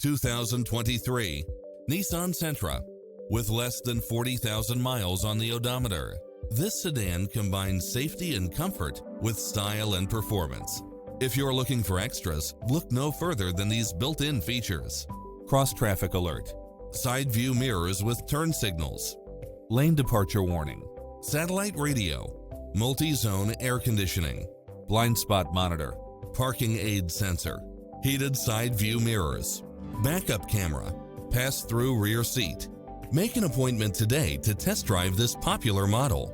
2023 Nissan Sentra. With less than 40,000 miles on the odometer, this sedan combines safety and comfort with style and performance. If you're looking for extras, look no further than these built-in features: cross-traffic alert, side view mirrors with turn signals, lane departure warning, satellite radio, multi-zone air conditioning, blind spot monitor, parking aid sensor, heated side view mirrors, backup camera, pass-through rear seat. Make an appointment today to test drive this popular model.